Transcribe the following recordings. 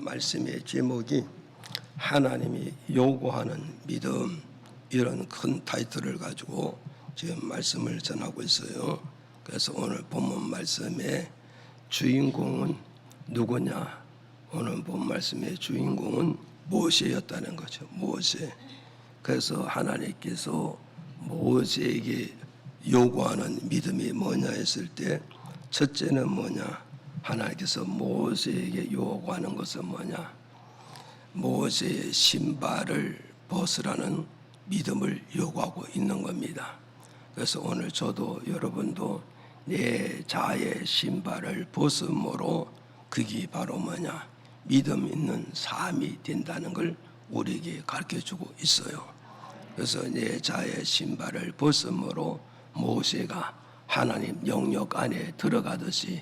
말씀의 제목이 하나님이 요구하는 믿음, 이런 큰 타이틀을 가지고 지금 말씀을 전하고 있어요. 그래서 오늘 본문 말씀의 주인공은 누구냐? 오늘 본 말씀의 주인공은 모세였다는 거죠. 모세. 그래서 하나님께서 모세에게 요구하는 믿음이 뭐냐 했을 때 첫째는 뭐냐? 하나님께서 모세에게 요구하는 것은 뭐냐? 모세의 신발을 벗으라는 믿음을 요구하고 있는 겁니다. 그래서 오늘 저도 여러분도 내 자의 신발을 벗음으로 그게 바로 뭐냐? 믿음 있는 삶이 된다는 걸 우리에게 가르쳐주고 있어요. 그래서 내 자의 신발을 벗음으로 모세가 하나님 영역 안에 들어가듯이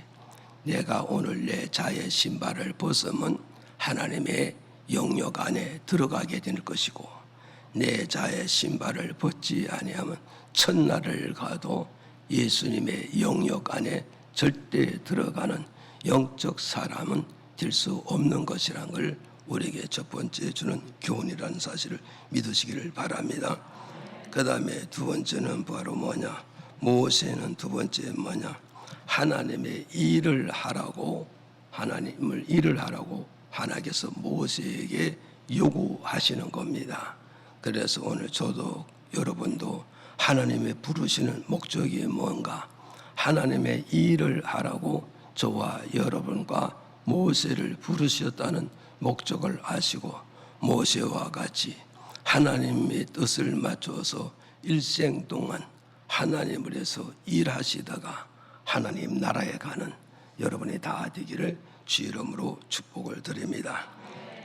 내가 오늘 내 자의 신발을 벗으면 하나님의 영역 안에 들어가게 될 것이고, 내 자의 신발을 벗지 아니하면 천날을 가도 예수님의 영역 안에 절대 들어가는 영적 사람은 될 수 없는 것이라는 걸 우리에게 첫 번째 주는 교훈이라는 사실을 믿으시기를 바랍니다. 그 다음에 두 번째는 바로 뭐냐? 모세는 두 번째 뭐냐? 하나님의 일을 하라고, 하나님을 일을 하라고 하나님께서 모세에게 요구하시는 겁니다. 그래서 오늘 저도 여러분도 하나님의 부르시는 목적이 뭔가, 하나님의 일을 하라고 저와 여러분과 모세를 부르셨다는 목적을 아시고 모세와 같이 하나님의 뜻을 맞춰서 일생 동안 하나님을 위해서 일하시다가 하나님 나라에 가는 여러분이 다 되기를 주 이름으로 축복을 드립니다.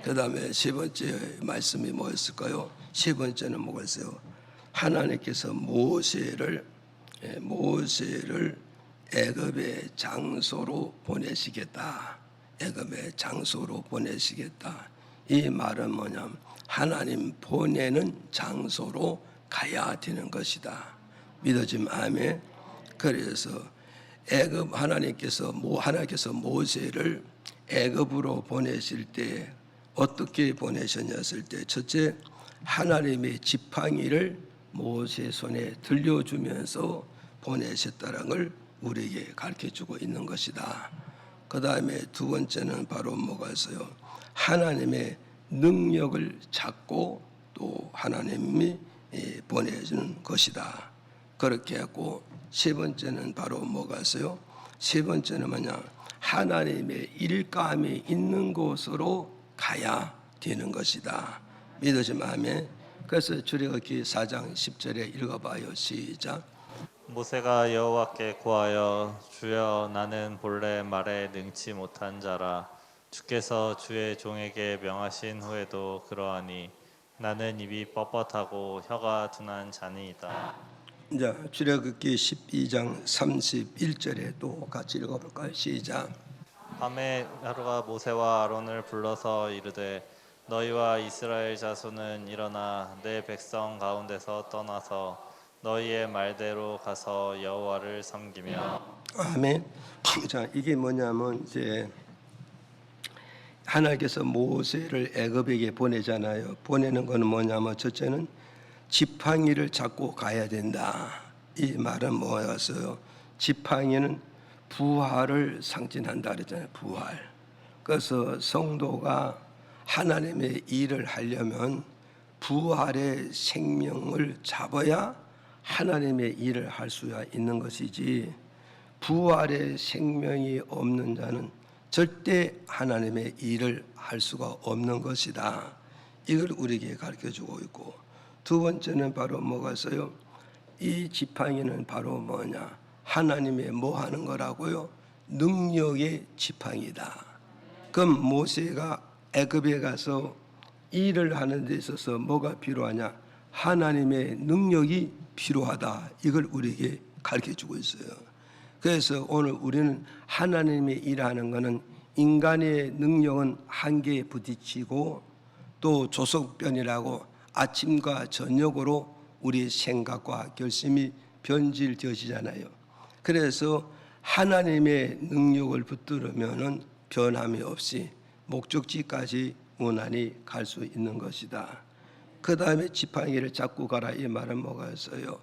그 다음에 세 번째 말씀이 뭐였을까요? 세 번째는 뭐였어요? 하나님께서 모세를 애굽의 장소로 보내시겠다. 애굽의 장소로 보내시겠다. 이 말은 뭐냐면 하나님 보내는 장소로 가야 되는 것이다. 믿어지면 아멘. 그래서 하나님께서 모세를 애굽으로 보내실 때 어떻게 보내셨냐 했을 때 첫째, 하나님의 지팡이를 모세 손에 들려주면서 보내셨다는 걸 우리에게 가르쳐주고 있는 것이다. 그 다음에 두 번째는 바로 뭐가 있어요? 하나님의 능력을 찾고 또 하나님이 보내주는 것이다. 그렇게 했고, 세 번째는 바로 뭐가 있어요? 세 번째는 뭐냐? 하나님의 일감이 있는 곳으로 가야 되는 것이다. 믿으시면 아멘. 그래서 출애굽기 4장 10절에 읽어봐요. 시작. 모세가 여호와께 구하여 주여 나는 본래 말에 능치 못한 자라 주께서 주의 종에게 명하신 후에도 그러하니 나는 입이 뻣뻣하고 혀가 둔한 자니이다. 자, 출애굽기 12장 31절에 또 같이 읽어볼까요? 시작. 밤에 여호와가 모세와 아론을 불러서 이르되 너희와 이스라엘 자손은 일어나 내 백성 가운데서 떠나서 너희의 말대로 가서 여호와를 섬기며. 아멘. 자, 이게 뭐냐면 이제 하나님께서 모세를 애굽에게 보내잖아요. 보내는 거는 뭐냐면 첫째는 지팡이를 잡고 가야 된다. 이 말은 뭐였어요? 지팡이는 부활을 상징한다 그랬잖아요. 부활. 그래서 성도가 하나님의 일을 하려면 부활의 생명을 잡아야 하나님의 일을 할 수가 있는 것이지, 부활의 생명이 없는 자는 절대 하나님의 일을 할 수가 없는 것이다. 이걸 우리에게 가르쳐주고 있고, 두 번째는 바로 뭐가 있어요? 이 지팡이는 바로 뭐냐? 하나님의 뭐 하는 거라고요? 능력의 지팡이다. 그럼 모세가 애굽에 가서 일을 하는 데 있어서 뭐가 필요하냐? 하나님의 능력이 필요하다. 이걸 우리에게 가르쳐주고 있어요. 그래서 오늘 우리는 하나님의 일하는 것은 인간의 능력은 한계에 부딪히고 또 조석변이라고 아침과 저녁으로 우리 생각과 결심이 변질되어지잖아요. 그래서 하나님의 능력을 붙들으면은 변함이 없이 목적지까지 무난히 갈 수 있는 것이다. 그 다음에 지팡이를 잡고 가라, 이 말은 뭐가였어요?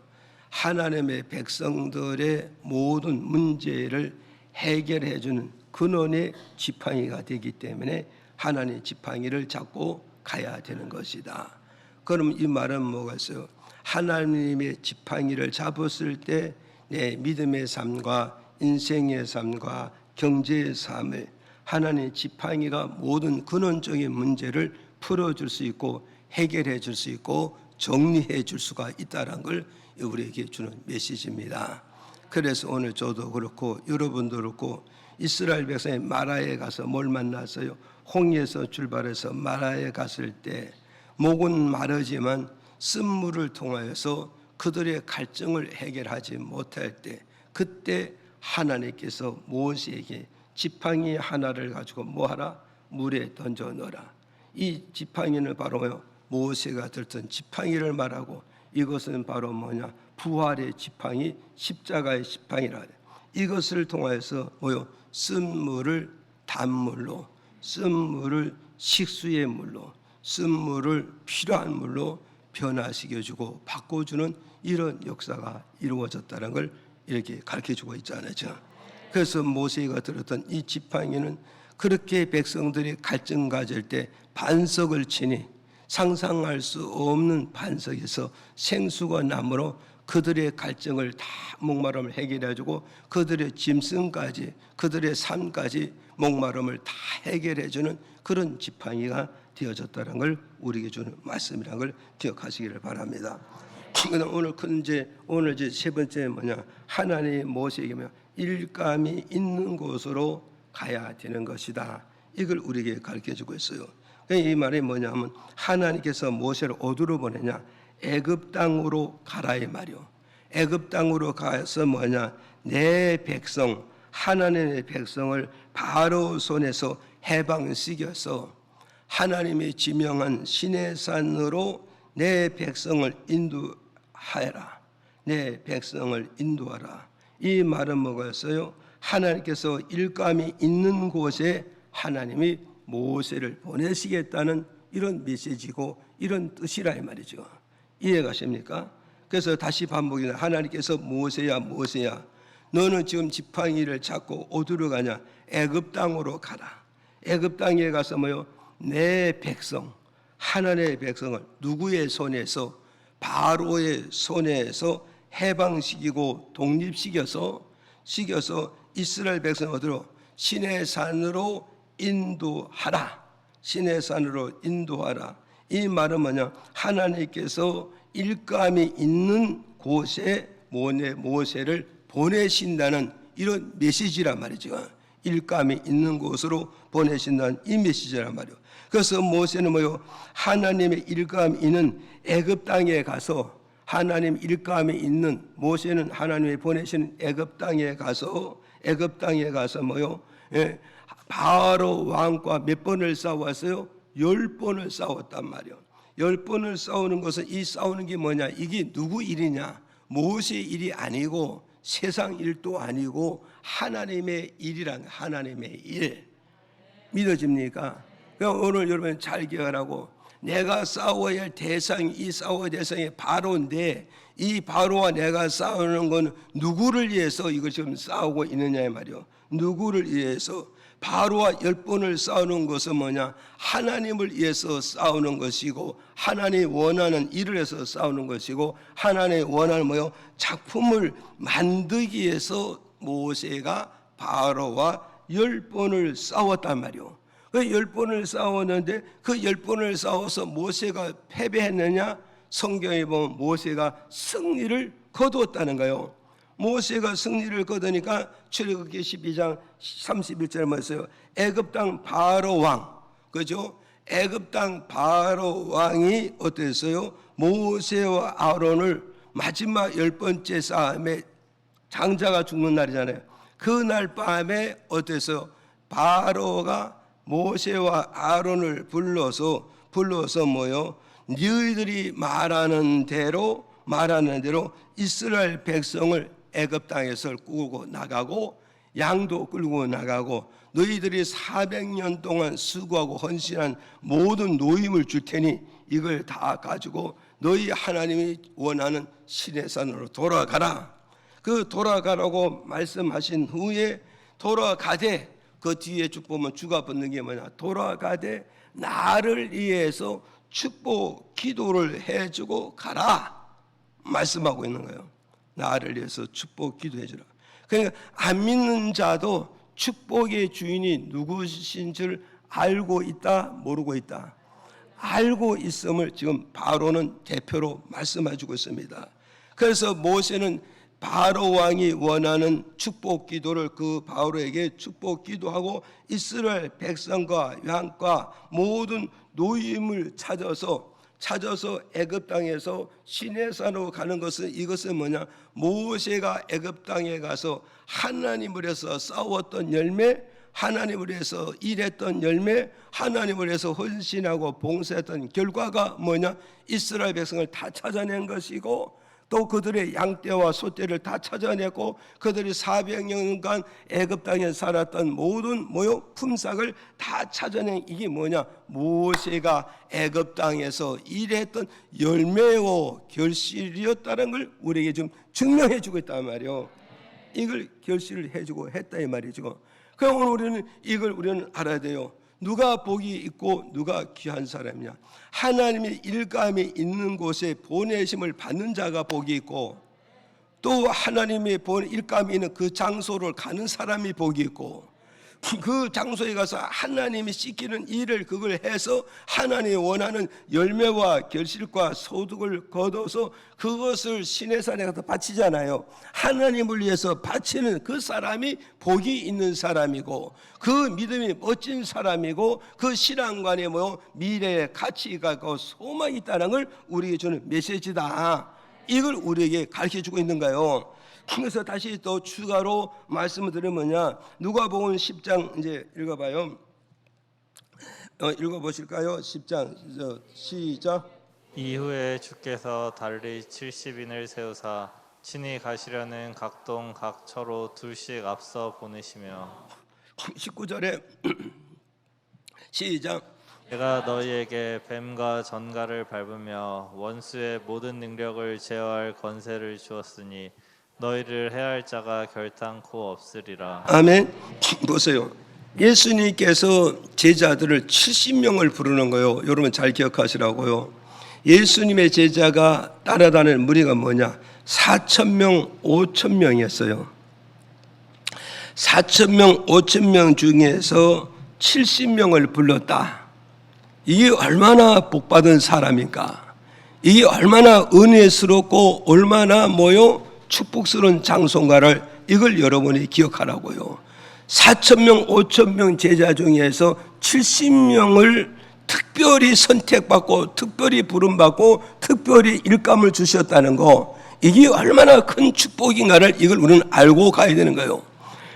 하나님의 백성들의 모든 문제를 해결해 주는 근원의 지팡이가 되기 때문에 하나님의 지팡이를 잡고 가야 되는 것이다. 그럼 이 말은 뭐겠어요? 하나님의 지팡이를 잡았을 때 내 믿음의 삶과 인생의 삶과 경제의 삶을 하나님의 지팡이가 모든 근원적인 문제를 풀어줄 수 있고 해결해 줄 수 있고 정리해 줄 수가 있다는 걸 우리에게 주는 메시지입니다. 그래서 오늘 저도 그렇고 여러분도 그렇고 이스라엘 백성이 마라에 가서 뭘 만났어요? 홍해에서 출발해서 마라에 갔을 때 목은 마르지만 쓴물을 통하여서 그들의 갈증을 해결하지 못할 때 그때 하나님께서 모세에게 지팡이 하나를 가지고 뭐하라? 물에 던져 넣어라. 이 지팡이는 바로 모세가 들던 지팡이를 말하고 이것은 바로 뭐냐? 부활의 지팡이, 십자가의 지팡이라. 이것을 통하여서 쓴 물을 단물로, 쓴 물을 식수의 물로, 쓴 물을 필요한 물로 변화시켜주고 바꿔주는 이런 역사가 이루어졌다는 걸 이렇게 가르쳐주고 있잖아요. 그래서 모세가 들었던 이 지팡이는 그렇게 백성들이 갈증 가질 때 반석을 치니 상상할 수 없는 반석에서 생수가 나므로 그들의 갈증을 다 목마름을 해결해주고 그들의 짐승까지 그들의 삶까지 목마름을 다 해결해주는 그런 지팡이가 되어졌다는 걸 우리에게 주는 말씀이라는 걸 기억하시기를 바랍니다. 오늘 이제 세 번째 뭐냐? 하나님이 모세에게 일감이 있는 곳으로 가야 되는 것이다. 이걸 우리에게 가르쳐주고 있어요. 이 말이 뭐냐면 하나님께서 모세를 어디로 보내냐? 애굽 땅으로 가라 이 말이요. 애굽 땅으로 가서 뭐냐? 내 백성 하나님의 백성을 바로 손에서 해방시켜서 하나님이 지명한 시내산으로 내 백성을 인도하여라. 내 백성을 인도하라. 이 말은 뭐겠어요? 하나님께서 일감이 있는 곳에 하나님이 모세를 보내시겠다는 이런 메시지고 이런 뜻이라 이 말이죠. 이해가십니까? 그래서 다시 반복이나 하나님께서 모세야 모세야 너는 지금 지팡이를 잡고 어디로 가냐? 애굽 땅으로 가라. 애굽 땅에 가서 내 백성 하나님의 백성을 누구의 손에서? 바로의 손에서 해방시키고 독립시켜서 이스라엘 백성을 어디로? 시내산으로 인도하라. 시내산으로 인도하라. 이 말은 뭐냐? 하나님께서 일감이 있는 곳에 모세를 보내신다는 이런 메시지란 말이죠. 일감이 있는 곳으로 보내신다는 이 메시지란 말이에요. 그래서 모세는 하나님의 일감이 있는 애굽 땅에 가서 하나님 일감이 있는 모세는 하나님이 보내신 애굽 땅에 가서 바로 왕과 몇 번을 싸웠어요? 10번을 싸웠단 말이에요. 10번을 싸우는 것은 이 싸우는 게 뭐냐? 이게 누구 일이냐? 모세의 일이 아니고 세상 일도 아니고 하나님의 일이란 하나님의 일. 믿어집니까? 그러니까 오늘 여러분 잘 기억하라고. 내가 싸워야 할 대상이 이 싸워야 할 대상이 바로인데 이 바로와 내가 싸우는 건 누구를 위해서 이걸 지금 싸우고 있느냐 말이요. 누구를 위해서? 바로와 10번을 싸우는 것은 뭐냐? 하나님을 위해서 싸우는 것이고 하나님이 원하는 일을 해서 싸우는 것이고 하나님이 원하는 작품을 만들기 위해서 모세가 바로와 10번을 싸웠단 말이요. 그 10번을 싸웠는데 그 10번을 싸워서 모세가 패배했느냐? 성경에 보면 모세가 승리를 거두었다는 거예요. 모세가 승리를 거두니까 출애굽기 12장 31절에 뭐였어요? 애굽 땅 바로 왕, 그죠? 애굽 땅 바로 왕이 어땠어요? 모세와 아론을 마지막 10번째 싸움에 장자가 죽는 날이잖아요. 그날 밤에 어땠어요? 바로가 모세와 아론을 불러서 너희들이 말하는 대로 이스라엘 백성을 애굽 땅에서 꾸고 나가고 양도 끌고 나가고 너희들이 400년 동안 수고하고 헌신한 모든 노임을 줄 테니 이걸 다 가지고 너희 하나님이 원하는 신의 산으로 돌아가라. 그 돌아가라고 말씀하신 후에 돌아가되, 그 뒤에 쭉 보면 주가 붙는 게 뭐냐, 돌아가되 나를 위해서 축복 기도를 해주고 가라 말씀하고 있는 거예요. 나를 위해서 축복 기도해 주라. 그러니까 안 믿는 자도 축복의 주인이 누구신 줄 알고 있다, 모르고 있다? 알고 있음을 지금 바로는 대표로 말씀해 주고 있습니다. 그래서 모세는 바로 왕이 원하는 축복 기도를 그 바로에게 축복 기도하고 이스라엘 백성과 왕과 모든 노임을 찾아서 애굽 땅에서 시내산으로 가는 것은, 이것은 뭐냐, 모세가 애굽 땅에 가서 하나님을 위해서 싸웠던 열매, 하나님을 위해서 일했던 열매, 하나님을 위해서 헌신하고 봉사했던 결과가 뭐냐, 이스라엘 백성을 다 찾아낸 것이고, 또 그들의 양떼와 소떼를 다 찾아냈고, 그들이 400년간 애굽 땅에 살았던 모든 품삯을 다 찾아낸, 이게 뭐냐, 모세가 애굽 땅에서 일했던 열매요 결실이었다는 걸 우리에게 좀 증명해 주고 있단 말이에요. 이걸 결실을 해주고 했다 이 말이죠. 그럼 오늘 우리는 알아야 돼요. 누가 복이 있고 누가 귀한 사람이냐? 하나님의 일감이 있는 곳에 보내심을 받는 자가 복이 있고, 또 하나님의 일감이 있는 그 장소를 가는 사람이 복이 있고, 그 장소에 가서 하나님이 시키는 일을 그걸 해서 하나님이 원하는 열매와 결실과 소득을 거둬서 그것을 신의 산에 가서 바치잖아요. 하나님을 위해서 바치는 그 사람이 복이 있는 사람이고, 그 믿음이 멋진 사람이고, 그 신앙관에 미래의 가치가 있고 소망이 있다는 걸 우리에게 주는 메시지다. 이걸 우리에게 가르쳐주고 있는 거예요. 그래서 다시 또 추가로 말씀을 드리면 뭐냐, 누가복음 10장 이제 읽어봐요. 읽어보실까요? 10장 시작. 이후에 주께서 달리 70인을 세우사 친히 가시려는 각동 각 처로 둘씩 앞서 보내시며 19절에 시작. 내가 너희에게 뱀과 전갈을 밟으며 원수의 모든 능력을 제어할 권세를 주었으니 너희를 해할 자가 결단코 없으리라. 아멘. 보세요. 예수님께서 제자들을 70명을 부르는 거예요. 여러분 잘 기억하시라고요. 예수님의 제자가 따라다니는 무리가 뭐냐? 4,000명, 5,000명이었어요. 4,000명, 5,000명 중에서 70명을 불렀다. 이게 얼마나 복받은 사람입니까? 이게 얼마나 은혜스럽고 얼마나 축복스러운 장소인가를, 이걸 여러분이 기억하라고요. 4,000명, 5,000명 제자 중에서 70명을 특별히 선택받고 특별히 부름받고 특별히 일감을 주셨다는 거, 이게 얼마나 큰 축복인가를 이걸 우리는 알고 가야 되는 거예요.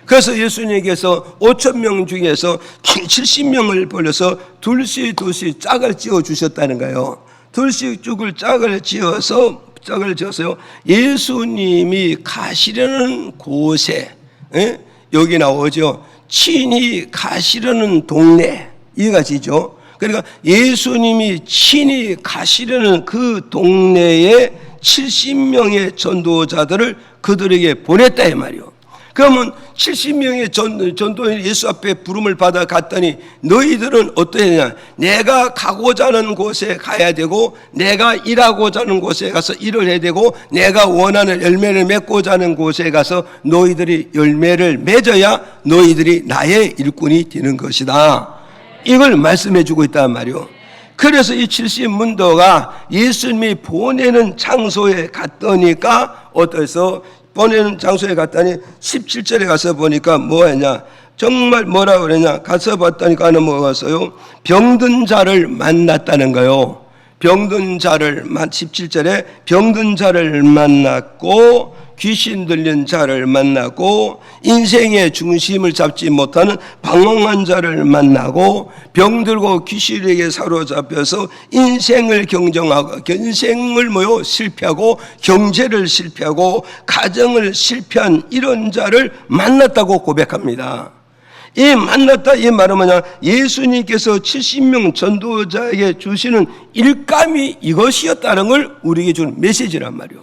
그래서 예수님께서 5,000명 중에서 70명을 벌려서 둘씩 짝을 지어 주셨다는 거예요. 둘씩 짝을 지어서요, 예수님이 가시려는 곳에, 여기 나오죠. 친히 가시려는 동네, 이해가시죠? 그러니까 예수님이 친히 가시려는 그 동네에 70명의 전도자들을 그들에게 보냈다 이 말이요. 그러면 70명의 전도인 예수 앞에 부름을 받아 갔더니 너희들은 어떠냐? 내가 가고자 하는 곳에 가야 되고, 내가 일하고자 하는 곳에 가서 일을 해야 되고, 내가 원하는 열매를 맺고자 하는 곳에 가서 너희들이 열매를 맺어야 너희들이 나의 일꾼이 되는 것이다. 이걸 말씀해 주고 있단 말이요. 그래서 이 70문도가 예수님이 보내는 장소에 갔더니까 어떠해서 보내는 장소에 갔더니 17절에 가서 보니까 뭐했냐, 정말 뭐라 그러냐, 가서 봤더니까는 뭐였어요? 병든 자를 만났다는 거요. 병든 자를 17절에 병든 자를 만났고 귀신 들린 자를 만나고 인생의 중심을 잡지 못하는 방황한 자를 만나고 병들고 귀신에게 사로잡혀서 인생을 경쟁하고 인생을 실패하고 경제를 실패하고 가정을 실패한 이런 자를 만났다고 고백합니다. 이 만났다 이 말은 뭐냐? 예수님께서 70명 전도자에게 주시는 일감이 이것이었다는 걸 우리에게 주는 메시지란 말이에요.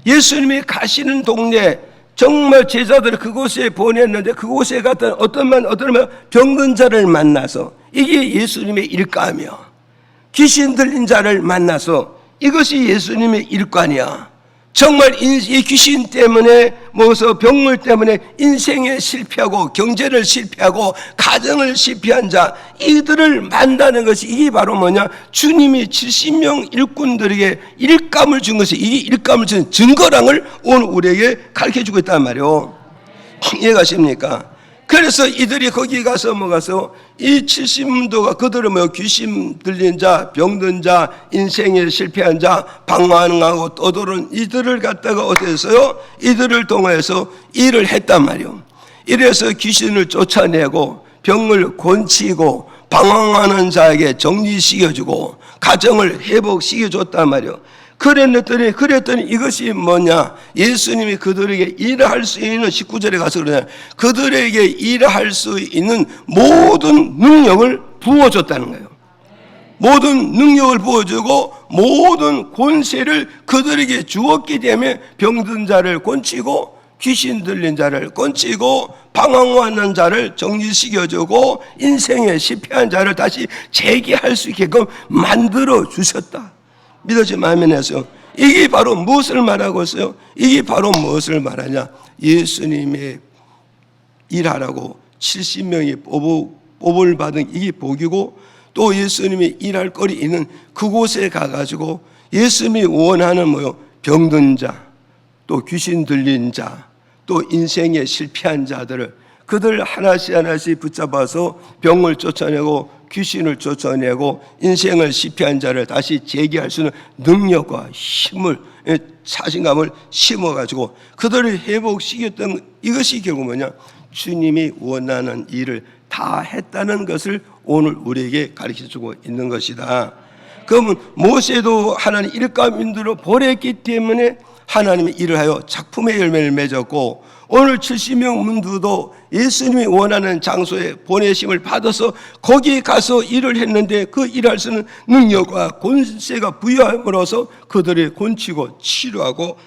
예수님이 가시는 동네 정말 제자들을 그곳에 보냈는데 그곳에 갔던 어떤 병든 자를 만나서 이게 예수님의 일감이야. 귀신 들린 자를 만나서 이것이 예수님의 일관이야. 정말 이 귀신 때문에 병물 때문에 인생에 실패하고 경제를 실패하고 가정을 실패한 자 이들을 만나는 것이 이게 바로 뭐냐? 주님이 70명 일꾼들에게 일감을 준 것이 이 일감을 준 증거랑을 오늘 우리에게 가르쳐주고 있단 말이에요. 이해가십니까? 그래서 이들이 거기 가서 이 70도가 그들은 귀신 들린 자, 병든 자, 인생에 실패한 자, 방황하고 떠도는 이들을 갖다가 어디서요? 이들을 통해서 일을 했단 말이에요. 이래서 귀신을 쫓아내고 병을 곤치고 방황하는 자에게 정리시켜주고 가정을 회복시켜줬단 말이에요. 그랬더니 이것이 뭐냐? 예수님이 그들에게 일할 수 있는 19절에 가서 그러냐? 그들에게 일할 수 있는 모든 능력을 부어줬다는 거예요. 모든 능력을 부어주고 모든 권세를 그들에게 주었기 때문에 병든 자를 곤치고 귀신 들린 자를 곤치고 방황하는 자를 정리시켜주고 인생에 실패한 자를 다시 재기할 수 있게끔 만들어 주셨다. 믿어지면 아멘해서 이게 바로 무엇을 말하고 있어요? 이게 바로 무엇을 말하냐? 예수님의 일하라고 70명이 뽑을 받은 이게 복이고 또 예수님이 일할 거리 있는 그곳에 가가지고 예수님이 원하는 병든 자, 또 귀신 들린 자, 또 인생에 실패한 자들을 그들 하나씩 붙잡아서 병을 쫓아내고 귀신을 쫓아내고 인생을 실패한 자를 다시 재기할 수 있는 능력과 힘을 자신감을 심어가지고 그들을 회복시켰던 이것이 결국 뭐냐? 주님이 원하는 일을 다 했다는 것을 오늘 우리에게 가르쳐주고 있는 것이다. 그러면 모세도 하나님 일감인들로 보냈기 때문에 하나님이 일을 하여 작품의 열매를 맺었고 오늘 70명 문도도 예수님이 원하는 장소에 보내심을 받아서 거기 가서 일을 했는데 그 일할 수 있는 능력과 권세가 부여함으로써 그들을 곤치고 치료하고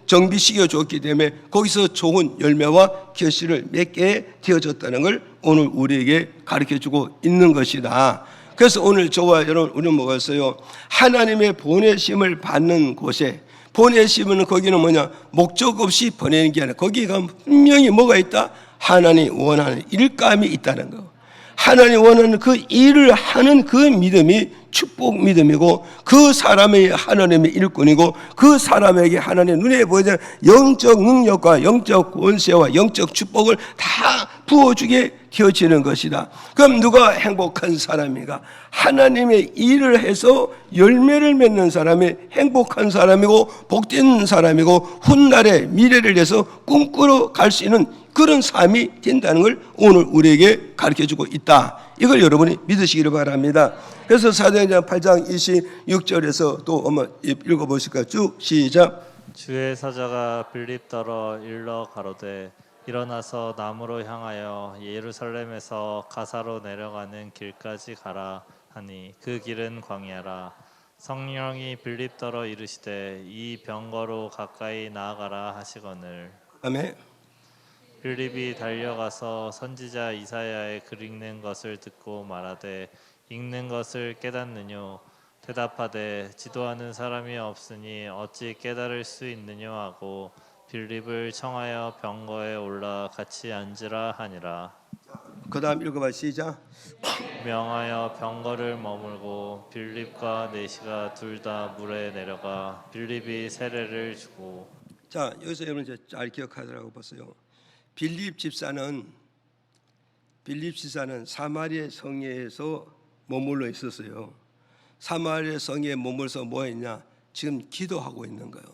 정비시켜 줬기 때문에 거기서 좋은 열매와 결실을 맺게 되어졌다는 걸 오늘 우리에게 가르쳐주고 있는 것이다. 그래서 오늘 저와 여러분 우리는 뭐겠어요? 하나님의 보내심을 받는 곳에 보내시면 거기는 뭐냐? 목적 없이 보내는 게 아니라 거기 가면 분명히 뭐가 있다? 하나님 원하는 일감이 있다는 거. 하나님 원하는 그 일을 하는 그 믿음이 축복 믿음이고 그 사람이 하나님의 일꾼이고 그 사람에게 하나님 눈에 보이는 영적 능력과 영적 권세와 영적 축복을 다 부어주게 되어지는 것이다. 그럼 누가 행복한 사람인가? 하나님의 일을 해서 열매를 맺는 사람이 행복한 사람이고 복된 사람이고 훗날의 미래를 위해서 꿈꾸러 갈 수 있는 그런 삶이 된다는 걸 오늘 우리에게 가르쳐주고 있다. 이걸 여러분이 믿으시기를 바랍니다. 그래서 사도행전 8장 26절에서 또 한번 읽어보실까요? 쭉 시작. 주의 사자가 빌립더러 일러 가로되 일어나서 남으로 향하여 예루살렘에서 가사로 내려가는 길까지 가라 하니 그 길은 광야라. 성령이 빌립더러 이르시되 이 병거로 가까이 나아가라 하시거늘. 아멘. 빌립이 달려가서 선지자 이사야의 글 읽는 것을 듣고 말하되 읽는 것을 깨닫느뇨? 대답하되 지도하는 사람이 없으니 어찌 깨달을 수 있느뇨 하고 빌립을 청하여 병거에 올라 같이 앉으라 하니라. 그 다음 읽어봐 시작. 명하여 병거를 머물고 빌립과 내시가 둘 다 물에 내려가 빌립이 세례를 주고. 자 여기서 여러분 이제 잘 기억하라고 봤어요. 빌립 집사는 사마리아 성에서 머물러 있었어요. 사마리아 성에 머물러서 뭐 했냐? 지금 기도하고 있는 거예요.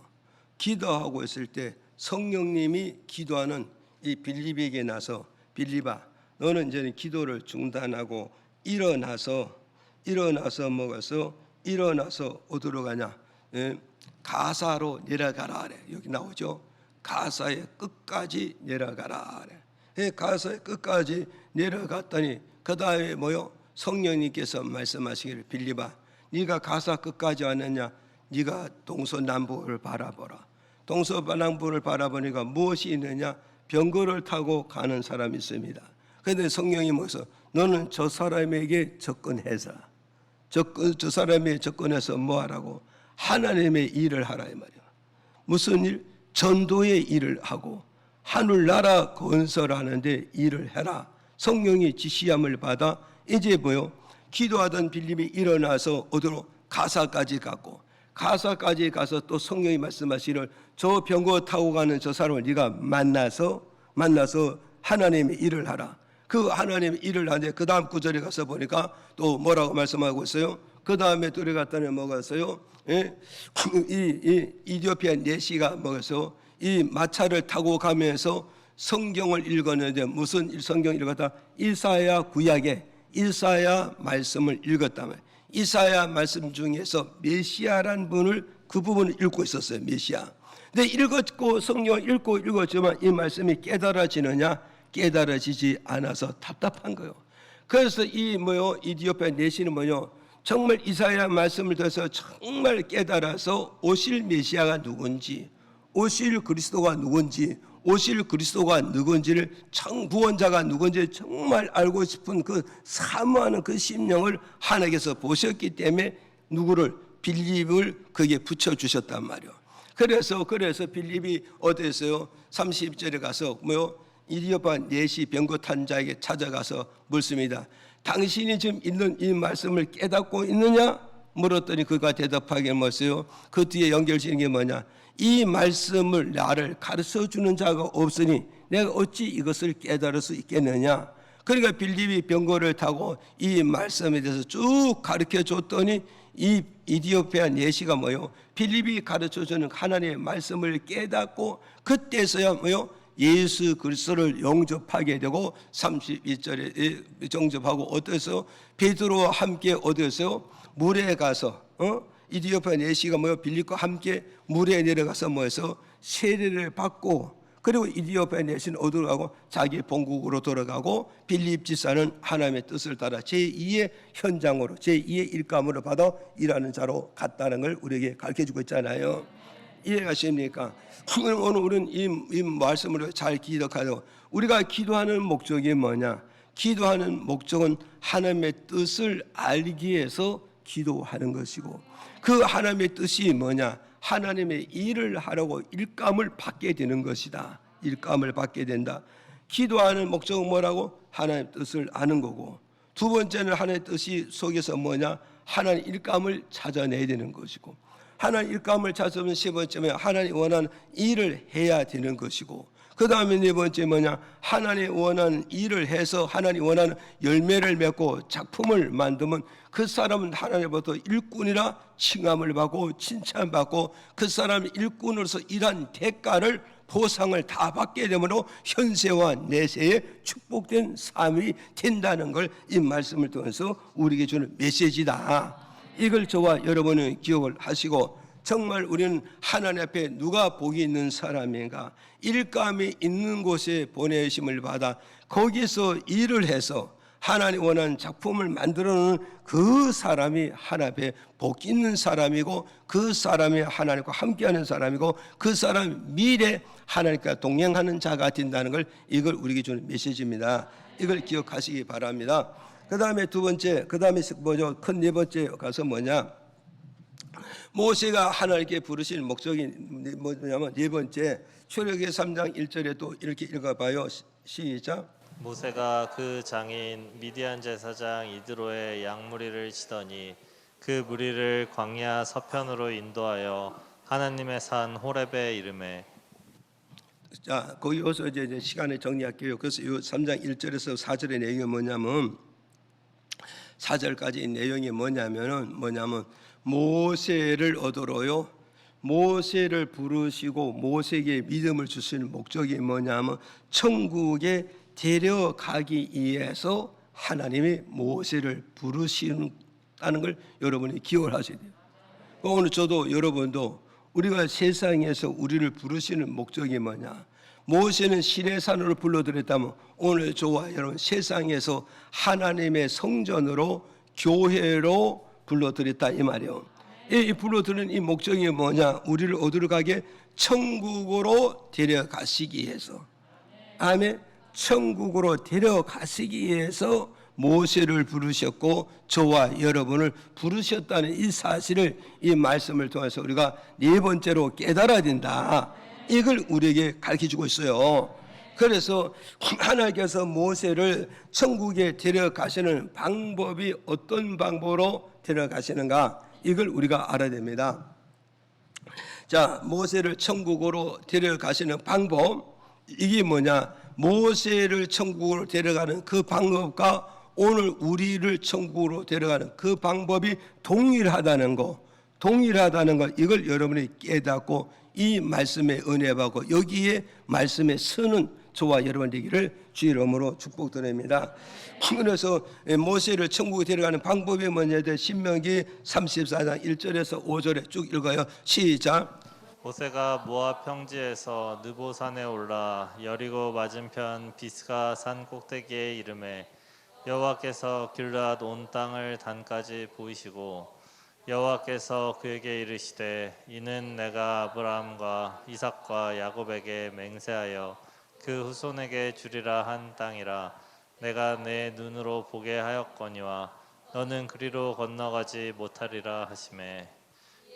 기도하고 있을 때 성령님이 기도하는 이 빌립에게 나서 빌립아 너는 이제 기도를 중단하고 일어나서 먹어서 일어나서 어디로 가냐? 가사로 내려가라 그래. 여기 나오죠. 가사의 끝까지 내려가라 그래. 가사의 끝까지 내려갔더니 그 다음에 뭐요? 성령님께서 말씀하시기를 빌립아 네가 가사 끝까지 왔느냐? 네가 동서남북을 바라보라. 동서남북을 바라보니까 무엇이 있느냐? 병거를 타고 가는 사람이 있습니다. 그런데 성령이 뭐서 너는 저 사람에게 접근해서 저 사람에게 접근해서 뭐하라고? 하나님의 일을 하라 이 말이야. 무슨 일? 전도의 일을 하고 하늘나라 건설하는데 일을 해라. 성령이 지시함을 받아 이제 뭐요? 기도하던 빌립이 일어나서 어디로? 가사까지 갔고 가사까지 가서 또 성령이 말씀하시기를 저 병거 타고 가는 저 사람을 네가 만나서 하나님의 일을 하라. 그 하나님의 일을 하는데 그 다음 구절에 가서 보니까 또 뭐라고 말씀하고 있어요? 그 다음에 들어갔더니 뭐가 있어요? 이 이디오피아 내시가 뭐겠어요? 이 마차를 타고 가면서 성경을 읽었는데 무슨 성경 읽었다? 이사야 구약의 이사야 말씀을 읽었다면 이사야 말씀 중에서 메시아란 분을 그 부분을 읽고 있었어요. 메시아. 근데 읽었고 성경을 읽었지만 이 말씀이 깨달아지느냐? 깨달아지지 않아서 답답한 거예요. 그래서 이 이디오피아 내시는 정말 이사야 말씀을 들어서 정말 깨달아서 오실 메시아가 누군지, 오실 그리스도가 누군지를 구원자가 누군지 정말 알고 싶은 그 사모하는 그 심령을 하나님께서 보셨기 때문에 누구를? 빌립을 거기에 붙여 주셨단 말이에요. 그래서 빌립이 어디에서요? 30절에 가서 이디오피아 내시 병거 탄 자에게 찾아가서 묻습니다. 당신이 지금 있는 이 말씀을 깨닫고 있느냐? 물었더니 그가 대답하기를 뭐였어요? 그 뒤에 연결지는 게 뭐냐? 이 말씀을 나를 가르쳐주는 자가 없으니 내가 어찌 이것을 깨달을 수 있겠느냐? 그러니까 빌립이 병거를 타고 이 말씀에 대해서 쭉 가르쳐 줬더니 이 이디오피아 내시가 빌립이 가르쳐주는 하나님의 말씀을 깨닫고 그때서야 예수 그리스도를 영접하게 되고 32절에 영접하고 어디서 베드로와 함께 어디서 물에 가서 이디오피아 내시가 빌립과 함께 물에 내려가서 세례를 받고 그리고 이디오피아 내시는 어디로 가고 자기 본국으로 돌아가고 빌립 지사는 하나님의 뜻을 따라 제2의 현장으로 제2의 일감으로 받아 일하는 자로 갔다는 걸 우리에게 가르쳐주고 있잖아요. 이해가십니까? 오늘 우리는 이 말씀을 잘 기억하고 우리가 기도하는 목적이 뭐냐? 기도하는 목적은 하나님의 뜻을 알기 위해서 기도하는 것이고 그 하나님의 뜻이 뭐냐? 하나님의 일을 하려고 일감을 받게 되는 것이다. 일감을 받게 된다. 기도하는 목적은 뭐라고? 하나님의 뜻을 아는 거고 두 번째는 하나님의 뜻이 속에서 뭐냐? 하나님 일감을 찾아내야 되는 것이고 하나님 일감을 찾으면 세 번째면 하나님 원하는 일을 해야 되는 것이고 그 다음에 네 번째 뭐냐? 하나님 원하는 일을 해서 하나님 원하는 열매를 맺고 작품을 만들면 그 사람은 하나님부터 일꾼이라 칭함을 받고 칭찬받고 그 사람이 일꾼으로서 일한 대가를 보상을 다 받게 되므로 현세와 내세에 축복된 삶이 된다는 걸 이 말씀을 통해서 우리에게 주는 메시지다. 이걸 저와 여러분은 기억을 하시고 정말 우리는 하나님 앞에 누가 복이 있는 사람인가? 일감이 있는 곳에 보내심을 받아 거기서 일을 해서 하나님 원하는 작품을 만들어놓은 그 사람이 하나님 앞에 복 있는 사람이고 그 사람이 하나님과 함께하는 사람이고 그 사람 미래 하나님과 동행하는 자가 된다는 걸 이걸 우리에게 주는 메시지입니다. 이걸 기억하시기 바랍니다. 그 다음에 두 번째, 그 다음에 뭐죠? 큰 네 번째 가서 뭐냐? 모세가 하나님께 부르신 목적이 뭐냐면 네 번째 출애굽기 3장 1절에 또 이렇게 읽어봐요. 시작. 모세가 그 장인 미디안 제사장 이드로의 양무리를 치더니 그 무리를 광야 서편으로 인도하여 하나님의 산 호렙에 이르매. 자, 거기 여기서 이제 시간을 정리할게요. 그래서 이 3장 1절에서 4절의 내용이 뭐냐면 4절까지 내용이 뭐냐면 모세를 얻으러요 모세를 부르시고 모세에게 믿음을 주시는 목적이 뭐냐면 천국에 데려가기 위해서 하나님이 모세를 부르시는 걸 여러분이 기억을 하셔야 돼요. 오늘 저도 여러분도 우리가 세상에서 우리를 부르시는 목적이 뭐냐? 모세는 시내산으로 불러들였다면 오늘 저와 여러분 세상에서 하나님의 성전으로 교회로 불러들였다 이 말이에요. 이 불러들은 이 목적이 뭐냐? 우리를 어디로 가게? 천국으로 데려가시기 위해서. 아멘. 천국으로 데려가시기 위해서 모세를 부르셨고 저와 여러분을 부르셨다는 이 사실을 이 말씀을 통해서 우리가 네 번째로 깨달아야 된다. 이걸 우리에게 가르쳐주고 있어요. 그래서 하나님께서 모세를 천국에 데려가시는 방법이 어떤 방법으로 데려가시는가? 이걸 우리가 알아야 됩니다. 자, 모세를 천국으로 데려가시는 방법, 이게 뭐냐? 모세를 천국으로 데려가는 그 방법과 오늘 우리를 천국으로 데려가는 그 방법이 동일하다는 거, 이걸 여러분이 깨닫고 이 말씀의 은혜 받고 여기에 말씀에 서는 저와 여러분 되기를 주의 이름으로 축복드립니다. 그래서 모세를 천국에 데려가는 방법이 뭐냐? 신명기 34장 1절에서 5절에 쭉 읽어요. 시작. 모세가 모압 평지에서 느보산에 올라 여리고 맞은편 비스가 산 꼭대기에 이르매 여호와께서 길르앗 온 땅을 단까지 보이시고 여호와께서 그에게 이르시되 이는 내가 아브라함과 이삭과 야곱에게 맹세하여 그 후손에게 주리라 한 땅이라 내가 내 눈으로 보게 하였거니와 너는 그리로 건너가지 못하리라 하시매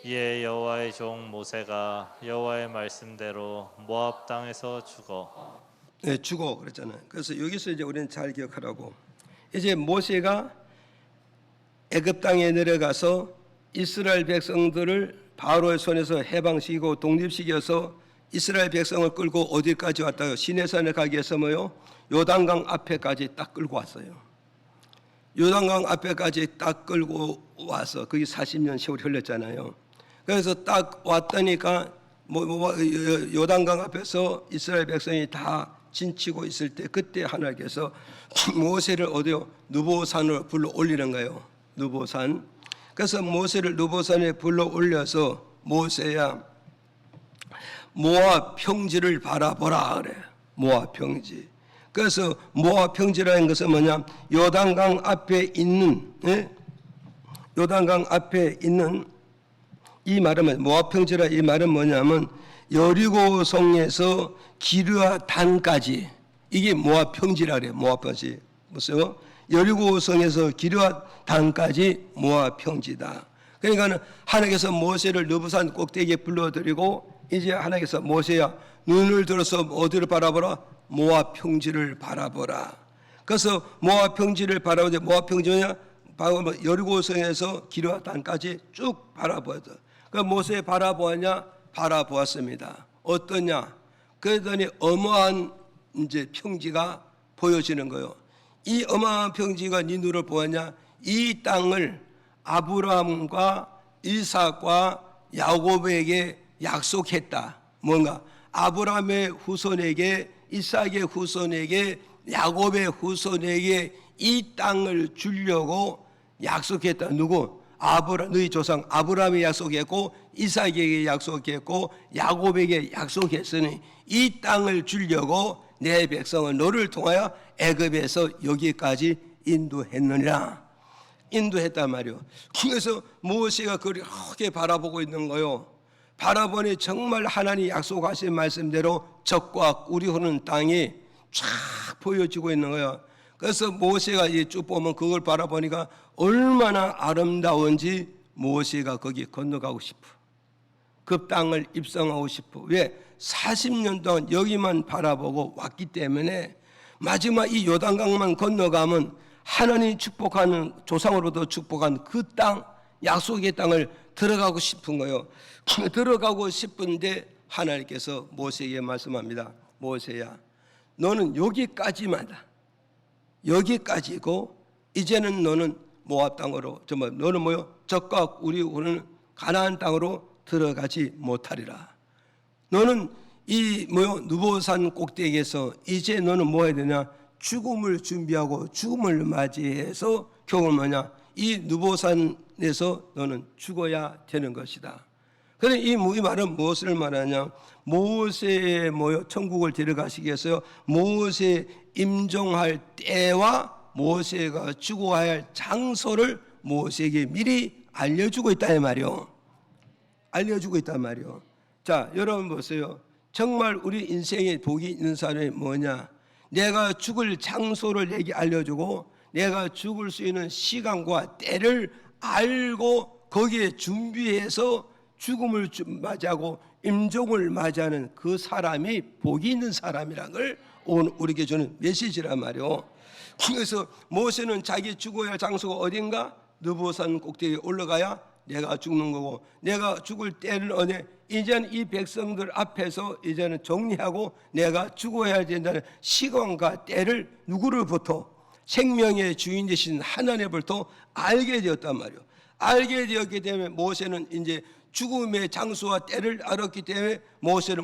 이에 여호와의 종 모세가 여호와의 말씀대로 모압 땅에서 죽어. 네, 죽어 그랬잖아요. 그래서 여기서 이제 우리는 잘 기억하라고. 이제 모세가 애굽 땅에 내려가서 이스라엘 백성들을 바로의 손에서 해방시키고 독립시켜서 이스라엘 백성을 끌고 어디까지 왔다요? 시내산에 가기 위해서 뭐요? 요단강 앞에까지 딱 끌고 왔어요. 요단강 앞에까지 딱 끌고 와서 거기 40년 세월이 흘렀잖아요. 그래서 딱 왔다니까 요단강 앞에서 이스라엘 백성이 다 진치고 있을 때 그때 하나님께서 모세를 어디요? 느보산으로 불러 올리는 거예요. 느보산. 그래서 모세를 느보산에 불러 올려서 모세야 모압 평지를 바라보라 그래. 모압 평지. 그래서 모압 평지라는 것은 뭐냐? 요단강 앞에 있는 요단강 앞에 있는 이 말은 모압 평지라 이 말은 뭐냐면 여리고성에서 기르앗 단까지 이게 모압 평지라 그래요. 모압 평지. 보세요. 여리고성에서 기르앗 단까지 모압 평지다. 그러니까는 하나님께서 모세를 느보산 꼭대기에 불러들이고 이제 하나님께서 모세야 눈을 들어서 어디를 바라보라? 모압 평지를 바라보라. 그래서 모압 평지를 바라보자. 모압 평지냐? 여리고성에서 기르앗 단까지 쭉 바라보았다. 그 모세 바라보았냐? 바라보았습니다. 어떠냐? 그러더니 어마한 이제 평지가 보여지는 거예요. 이 어마한 평지가 네 눈을 보았냐? 이 땅을 아브라함과 이삭과 야곱에게 약속했다. 뭔가 아브라함의 후손에게 이삭의 후손에게 야곱의 후손에게 이 땅을 주려고 약속했다. 누구? 너희 조상 아브라함이 약속했고 이삭에게 약속했고 야곱에게 약속했으니 이 땅을 주려고 내 백성은 너를 통하여 애굽에서 여기까지 인도했느니라. 인도했단 말이요. 그래서 모세가 그렇게 바라보고 있는 거요. 바라보니 정말 하나님 약속하신 말씀대로 적과 꿀이 흐르는 땅이 쫙 보여지고 있는 거예요. 그래서 모세가 쭉 보면 그걸 바라보니까 얼마나 아름다운지 모세가 거기 건너가고 싶어. 그 땅을 입성하고 싶어. 왜? 40년 동안 여기만 바라보고 왔기 때문에 마지막 이 요단강만 건너가면 하나님 축복하는 조상으로부터 축복한 그 땅, 약속의 땅을 들어가고 싶은 거예요. 들어가고 싶은데 하나님께서 모세에게 말씀합니다. 모세야, 너는 여기까지마다. 여기까지고 이제는 너는 모압 땅으로 너는 뭐요? 적과 우리 오는 가나안 땅으로 들어가지 못하리라. 너는 이 누보산 꼭대기에서 이제 너는 뭐 해야 되냐? 죽음을 준비하고 죽음을 맞이해서 결국은 뭐냐? 이 누보산에서 너는 죽어야 되는 것이다. 그래 이 말은 무엇을 말하냐? 모세의 천국을 데려가시기 위해서 모세 임종할 때와 모세가 죽어야 할 장소를 모세에게 미리 알려주고 있다 이 말이요. 알려주고 있단 말이요. 자, 여러분 보세요. 정말 우리 인생에 복이 있는 사람이 뭐냐? 내가 죽을 장소를 내게 알려주고 내가 죽을 수 있는 시간과 때를 알고 거기에 준비해서 죽음을 맞이하고 임종을 맞이하는 그 사람이 복이 있는 사람이라는 걸 오늘 우리에게 주는 메시지란 말이요. 그래서 모세는 자기 죽어야 할 장소가 어딘가? 느보산 꼭대기에 올라가야 내가 죽는 거고, 내가 죽을 때는 어디? 이제는 이 백성들 앞에서 이제는 정리하고 내가 죽어야 된다는 시간과 때를 누구로부터? 생명의 주인 되신 하나님으로부터 알게 되었단 말이에요. 알게 되었기 때문에 모세는 이제 죽음의 장소와 때를 알았기 때문에 모세는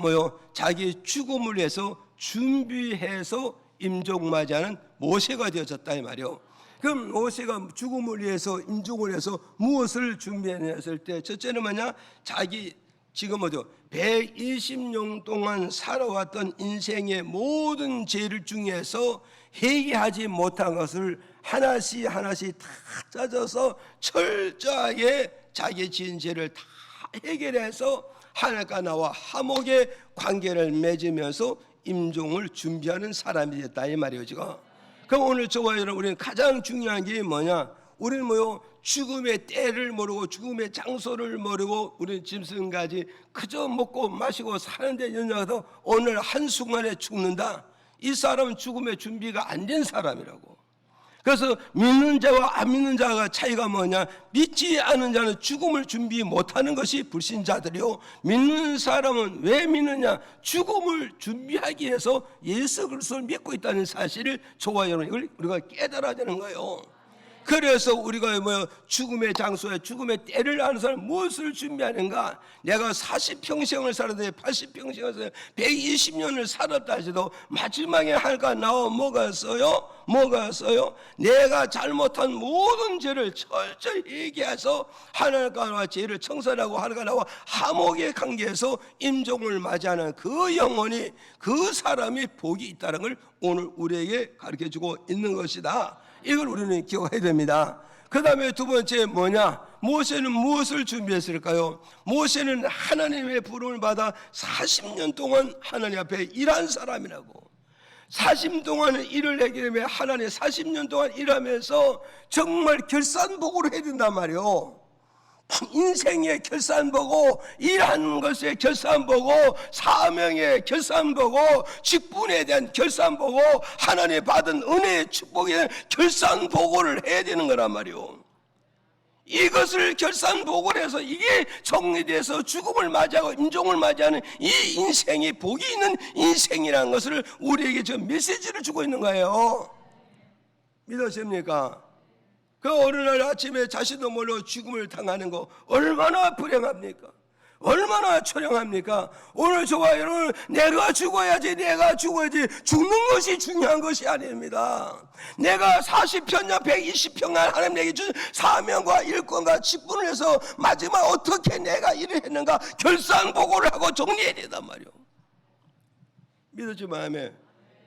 자기 죽음을 위해서 준비해서 임종맞이하는 모세가 되어졌다 이 말이에요. 그럼 모세가 죽음을 위해서 임종을 위해서 무엇을 준비했을 때 첫째는 뭐냐? 자기 지금 120년 동안 살아왔던 인생의 모든 죄를 중에서 회개하지 못한 것을 하나씩 다 찾아서 철저하게 자기 지은 죄를 다 해결해서 하나님과 나와 화목의 관계를 맺으면서 임종을 준비하는 사람이 됐다 이 말이에요 지금. 그럼 오늘 저와 여러분 우리는 가장 중요한 게 뭐냐? 우리는 죽음의 때를 모르고 죽음의 장소를 모르고 우리는 짐승까지 그저 먹고 마시고 사는데 연연해서 오늘 한순간에 죽는다. 이 사람은 죽음의 준비가 안 된 사람이라고. 그래서 믿는 자와 안 믿는 자가 차이가 뭐냐? 믿지 않은 자는 죽음을 준비 못하는 것이 불신자들이요, 믿는 사람은 왜 믿느냐? 죽음을 준비하기 위해서 예수 그리스도를 믿고 있다는 사실을 저와 여러분 우리가 깨달아야 되는 거예요. 그래서 우리가 죽음의 장소에 죽음의 때를 아는 사람 무엇을 준비하는가? 내가 40평생을 살았는데 80평생을 살았는데 120년을 살았다 해도 마지막에 하나님과 나와 뭐가 써요? 내가 잘못한 모든 죄를 철저히 얘기해서 하나님과 나와 죄를 청산하고 하나님과 나와 화목의 관계에서 임종을 맞이하는 그 영혼이, 그 사람이 복이 있다는 걸 오늘 우리에게 가르쳐주고 있는 것이다. 이걸 우리는 기억해야 됩니다. 그 다음에 두 번째 뭐냐? 모세는 무엇을 준비했을까요? 모세는 하나님의 부름을 받아 40년 동안 하나님 앞에 일한 사람이라고. 40년 동안 일을 하기 때문에 하나님 40년 동안 일하면서 정말 결산복으로 해야 된단 말이에요. 인생의 결산보고, 일하는 것의 결산보고, 사명의 결산보고, 직분에 대한 결산보고, 하나님 받은 은혜의 축복에 대한 결산보고를 해야 되는 거란 말이에요. 이것을 결산보고를 해서 이게 정리돼서 죽음을 맞이하고 임종을 맞이하는 이 인생이 복이 있는 인생이라는 것을 우리에게 저 메시지를 주고 있는 거예요. 믿으십니까? 그 어느 날 아침에 자신도 모르고 죽음을 당하는 거 얼마나 불행합니까? 얼마나 초량합니까? 오늘 저와 여러분, 내가 죽어야지 죽는 것이 중요한 것이 아닙니다. 내가 40평년 120평간 하나님에게 준 사명과 일권과 직분을 해서 마지막 어떻게 내가 일을 했는가 결산보고를 하고 정리해야 된단 말이에요. 믿었지 마음에.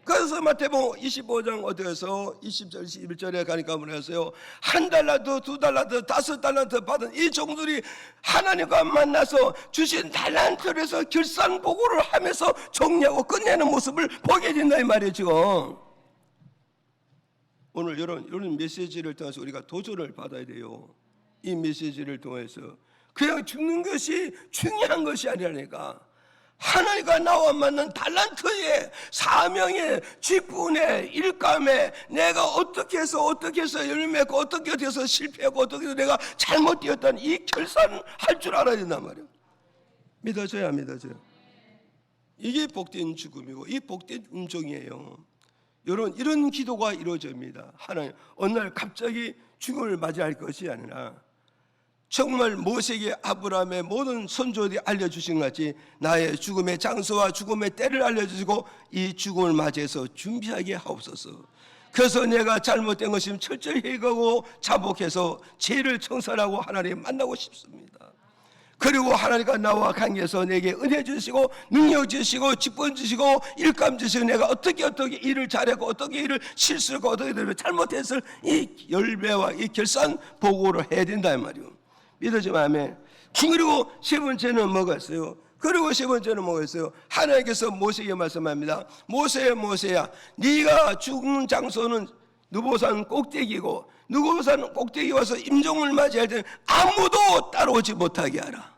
그래서 마태복음 25장 어디에서 20절 21절에 가니까 뭐랬어요? 한 달란트, 두 달란트, 5달란트 받은 이 종들이 하나님과 만나서 주신 달란트를 해서 결산보고를 하면서 정리하고 끝내는 모습을 보게 된다 이 말이에요 지금. 오늘 이런 메시지를 통해서 우리가 도전을 받아야 돼요. 이 메시지를 통해서 그냥 죽는 것이 중요한 것이 아니라니까. 하나님과 나와 만난 달란트에, 사명에, 직분에, 일감에 내가 어떻게 해서 열매 맺고 어떻게 해서 실패하고 어떻게 해서 내가 잘못되었다는 이 결산을 할 줄 알아야 된단 말이에요. 믿어져야 안 믿어져요? 이게 복된 죽음이고 이 복된 임종이에요. 여러분, 이런 기도가 이루어집니다. 하나님, 어느 날 갑자기 죽음을 맞이할 것이 아니라 정말 모세에게 아브라함의 모든 선조들이 알려주신 것 같이 나의 죽음의 장소와 죽음의 때를 알려주시고 이 죽음을 맞이해서 준비하게 하옵소서. 그래서 내가 잘못된 것이면 철저히 회개하고 자복해서 죄를 청산하고 하나님 만나고 싶습니다. 그리고 하나님과 나와 관계에서 내게 은혜 주시고 능력 주시고 직분 주시고 일감 주시고 내가 어떻게 일을 잘하고 어떻게 일을 실수하고 어떻게 잘못했을 이 열매와 이 결산 보고를 해야 된다 이 말이요. 믿어지면 아멘. 그리고 세 번째는 뭐가 있어요? 그리고 세 번째는 뭐가 있어요? 하나님께서 모세에게 말씀합니다. 모세야 네가 죽는 장소는 느보산 꼭대기고 느보산 꼭대기 와서 임종을 맞이할 때는 아무도 따라오지 못하게 하라.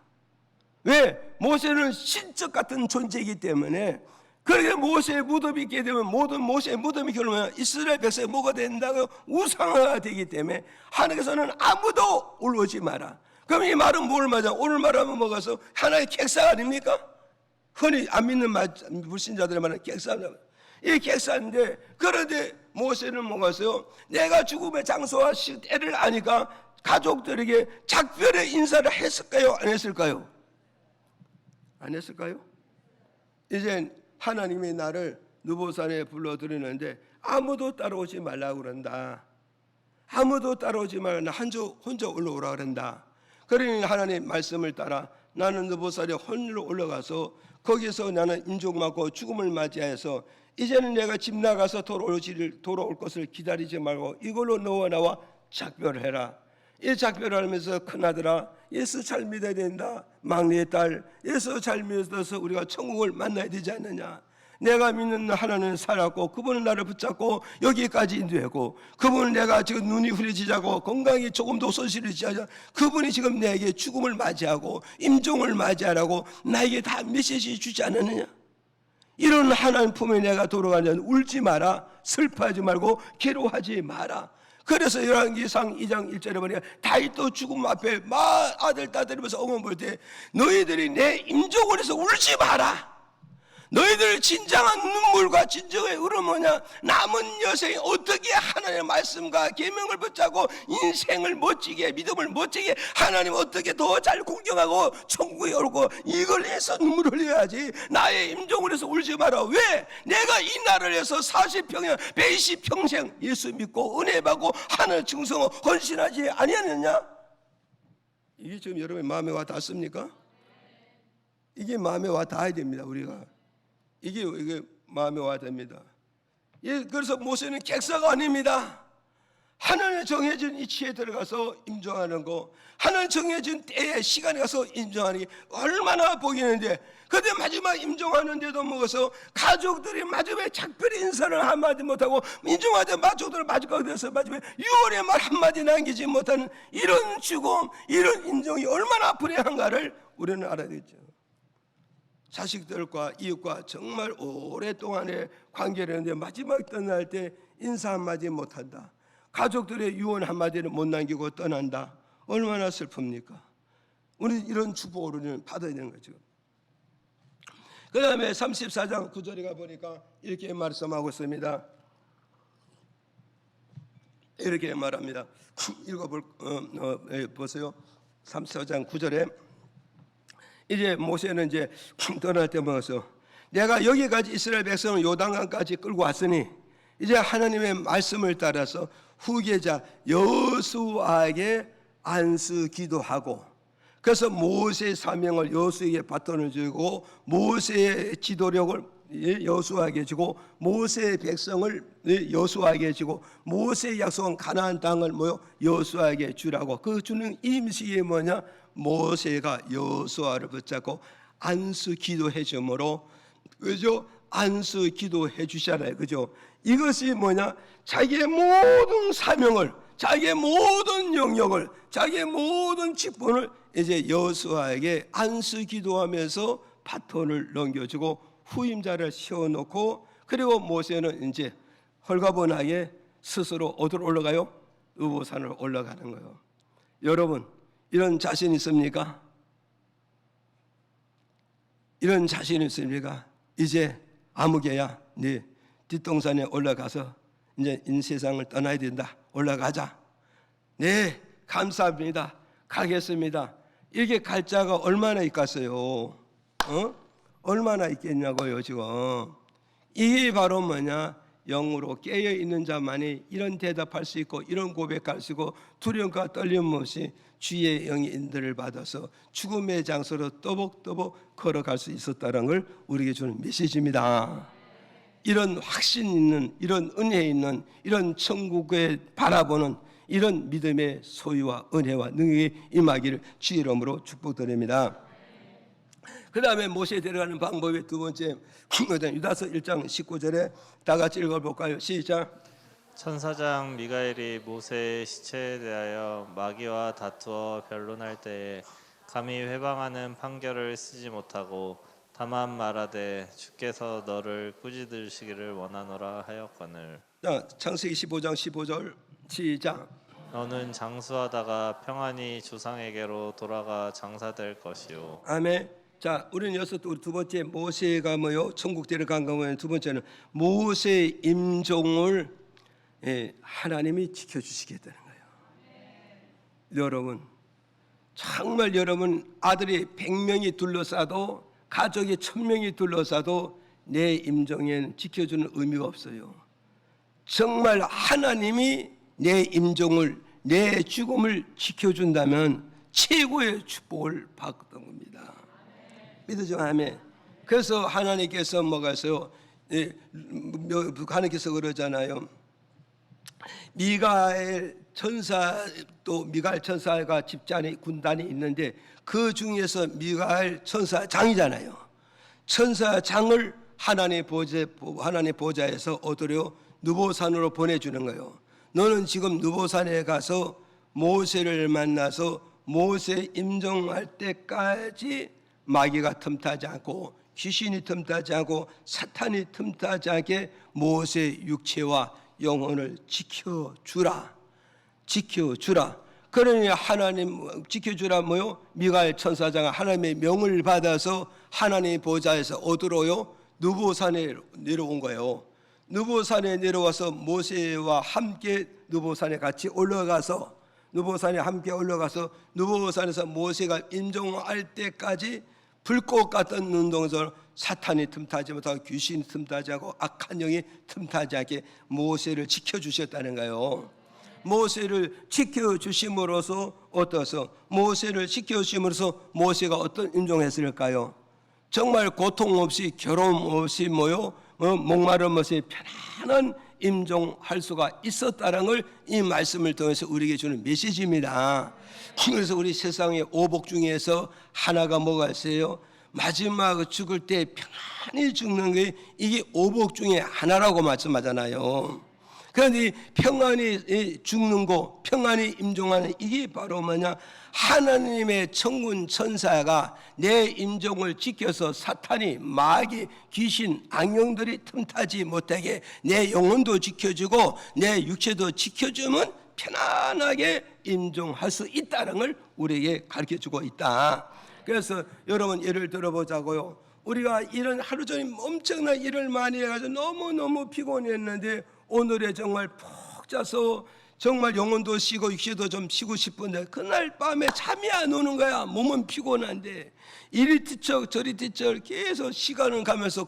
왜? 모세는 신적 같은 존재이기 때문에. 그러게 모세의 무덤이 있게 되면 모든 모세의 무덤이 결국은 이스라엘 백성이 뭐가 된다고 우상화가 되기 때문에 하나님께서는 아무도 올라오지 마라. 그럼 이 말은 뭘 맞아? 오늘 말하면 뭐가서 하나의 객사 아닙니까? 흔히 안 믿는 불신자들의 말은 객사입니다. 이 객사인데, 그런데 모세는 뭐가서요? 내가 죽음의 장소와 때를 아니까 가족들에게 작별의 인사를 했을까요? 안 했을까요? 안 했을까요? 이제 하나님이 나를 느보산에 불러들이는데 아무도 따라오지 말라고 그런다. 아무도 따라오지 말라. 혼자 올라오라 그런다. 그러니 하나님 말씀을 따라 나는 느보산에 혼자로 올라가서 거기서 나는 임종맞고 죽음을 맞이해서 이제는 내가 집 나가서 돌아올 것을 기다리지 말고 이걸로 너와 나와 작별을 해라. 이 작별을 하면서 큰아들아 예수 잘 믿어야 된다. 막내 딸 예수 잘 믿어서 우리가 천국을 만나야 되지 않느냐. 내가 믿는 하나는 살았고 그분은 나를 붙잡고 여기까지 인도했고 그분은 내가 지금 눈이 흐려지자고 건강이 조금도 손실이지 않아 그분이 지금 내게 죽음을 맞이하고 임종을 맞이하라고 나에게 다 메시지 주지 않았느냐. 이런 하나님 품에 내가 돌아가는 울지 마라. 슬퍼하지 말고 괴로워하지 마라. 그래서 열왕기상 2장 1절에 보니까 다윗도 죽음 앞에 아들 따드리면서 엉엉 볼 때 너희들이 내 임종을 해서 울지 마라. 너희들 진정한 눈물과 진정의 울음 뭐냐? 남은 여생이 어떻게 하나님의 말씀과 계명을 붙잡고 인생을 멋지게 믿음을 멋지게 하나님 어떻게 더 잘 공경하고 천국에 오고 이걸 해서 눈물을 흘려야지. 나의 임종을 해서 울지 마라. 왜? 내가 이 나라를 해서 40평생 120평생 예수 믿고 은혜 받고 하늘 충성하고 헌신하지 아니하느냐? 이게 지금 여러분의 마음에 와 닿습니까? 이게 마음에 와 닿아야 됩니다. 우리가 이게 마음에 와 됩니다. 예, 그래서 모세는 객사가 아닙니다. 하나님 정해진 이치에 들어가서 임종하는 거, 하나님 정해진 때에 시간에 가서 임종하는 게 얼마나 보이는데, 그런데 마지막 임종하는데도 먹어서 가족들이 마지막에 작별 인사를 한마디 못하고 임종하자 가족들을 마지막에 돼서 마지막에 6월의 말 한마디 남기지 못하는 이런 죽음, 이런 임종이 얼마나 불행한가를 우리는 알아야 되죠. 자식들과 이웃과 정말 오랫동안의 관계를 했는데 마지막 떠날 때 인사 한마디 못한다. 가족들의 유언 한마디를 못 남기고 떠난다. 얼마나 슬픕니까? 우리 이런 축복을 우리는 받아야 되는 거죠. 그 다음에 34장 9절에 가보니까 이렇게 말씀하고 있습니다. 이렇게 말합니다. 보세요. 34장 9절에 이제 모세는 이제 떠날 때 먹어서 내가 여기까지 이스라엘 백성을 요단강까지 끌고 왔으니 이제 하나님의 말씀을 따라서 후계자 여수아에게 안수 기도하고 그래서 모세의 사명을 여수에게 바톤을 주고 모세의 지도력을 여수아에게 주고 모세의 백성을 여수아에게 주고 모세의 약속한 가나안 땅을 여수아에게 주라고 그 주는 임식이 뭐냐? 모세가 여호수아를 붙잡고 안수 기도해 주므로 그죠? 안수 기도해 주시잖아요. 그죠? 이것이 뭐냐? 자기의 모든 사명을 자기의 모든 영역을 자기의 모든 직분을 이제 여호수아에게 안수 기도하면서 바톤을 넘겨주고 후임자를 세워놓고 그리고 모세는 이제 헐가분하게 스스로 어디로 올라가요? 느보산으로 올라가는 거예요. 여러분 이런 자신 있습니까? 이런 자신 있습니까? 이제 아무개야 네 뒷동산에 올라가서 이제 이 세상을 떠나야 된다. 올라가자. 네 감사합니다. 가겠습니다. 이게 갈 자가 얼마나 있겠어요? 얼마나 있겠냐고요 지금. 이게 바로 뭐냐? 영으로 깨어 있는 자만이 이런 대답할 수 있고 이런 고백할 수 있고 두려움과 떨림 없이 주의 영의 인도를 받아서 죽음의 장소로 또복또복 걸어갈 수 있었다는 걸 우리에게 주는 메시지입니다. 이런 확신 있는, 이런 은혜 있는, 이런 천국을 바라보는 이런 믿음의 소유와 은혜와 능력이 임하기를 주의 이름으로 축복드립니다. 그 다음에 모세 데려가는 방법의 두 번째, 유다서 1장 19절에 다 같이 읽어볼까요? 시작. 천사장 미가엘이 모세의 시체에 대하여 마귀와 다투어 변론할 때에 감히 회방하는 판결을 쓰지 못하고 다만 말하되 주께서 너를 꾸짖으시기를 원하노라 하였거늘. 자, 창세기 15장 15절 시작. 너는 장수하다가 평안히 조상에게로 돌아가 장사될 것이요. 아멘. 자, 우리는 여기서 또 두 번째 모세가 뭐요? 천국 데려간 거면 두 번째는 모세의 임종을 하나님이 지켜주시겠다는 거예요. 여러분, 정말 여러분 아들이 100명이 둘러싸도 가족이 1000명이 둘러싸도 내 임종에는 지켜주는 의미가 없어요. 정말 하나님이 내 임종을, 내 죽음을 지켜준다면 최고의 축복을 받던 겁니다. 믿으죠? 아멘. 그래서 하나님께서 뭐가 있어요? 하나님께서 그러잖아요. 미가엘 천사, 또 미가엘 천사가 집단이 군단이 있는데 그 중에서 미가엘 천사장이잖아요. 천사장을 하나님의 보좌에서 얻으려 느보산으로 보내주는 거예요. 너는 지금 느보산에 가서 모세를 만나서 모세 임종할 때까지 마귀가 틈타지 않고 귀신이 틈타지 않고 사탄이 틈타지 않게 모세 육체와 영혼을 지켜주라. 그러니 하나님 지켜주라 뭐요? 미가엘 천사장은 하나님의 명을 받아서 하나님의 보좌에서 얻으러요 느보산에 내려온 거예요. 느보산에 내려와서 모세와 함께 느보산에 같이 올라가서 느보산에서 모세가 임종할 때까지 불꽃 같은 눈동자로 사탄이 틈타지 못하고 귀신이 틈타지 않고 악한 영이 틈타지 않게 모세를 지켜주셨다는 거예요. 모세를 지켜주심으로써 모세를 지켜주심으로써 모세가 어떤 임종했을까요? 정말 고통 없이 괴로움 없이 목마름 없이 편안한 임종할 수가 있었다는 걸 이 말씀을 통해서 우리에게 주는 메시지입니다. 그래서 우리 세상의 오복 중에서 하나가 뭐가 있어요? 마지막 죽을 때 평안히 죽는 게 이게 오복 중에 하나라고 말씀하잖아요. 그런데 평안히 죽는 거, 평안히 임종하는 이게 바로 뭐냐? 하나님의 천군 천사가 내 임종을 지켜서 사탄이, 마귀, 귀신, 악령들이 틈타지 못하게 내 영혼도 지켜주고 내 육체도 지켜주면 편안하게 임종할 수 있다는 걸 우리에게 가르쳐주고 있다. 그래서 여러분 예를 들어보자고요. 우리가 이런 하루 종일 엄청난 일을 많이 해가지고 너무너무 피곤했는데 오늘에 정말 푹 자서 정말 영혼도 쉬고 육체도 좀 쉬고 싶은데 그날 밤에 잠이 안 오는 거야. 몸은 피곤한데 이리 뒤척 저리 뒤척 계속 시간을 가면서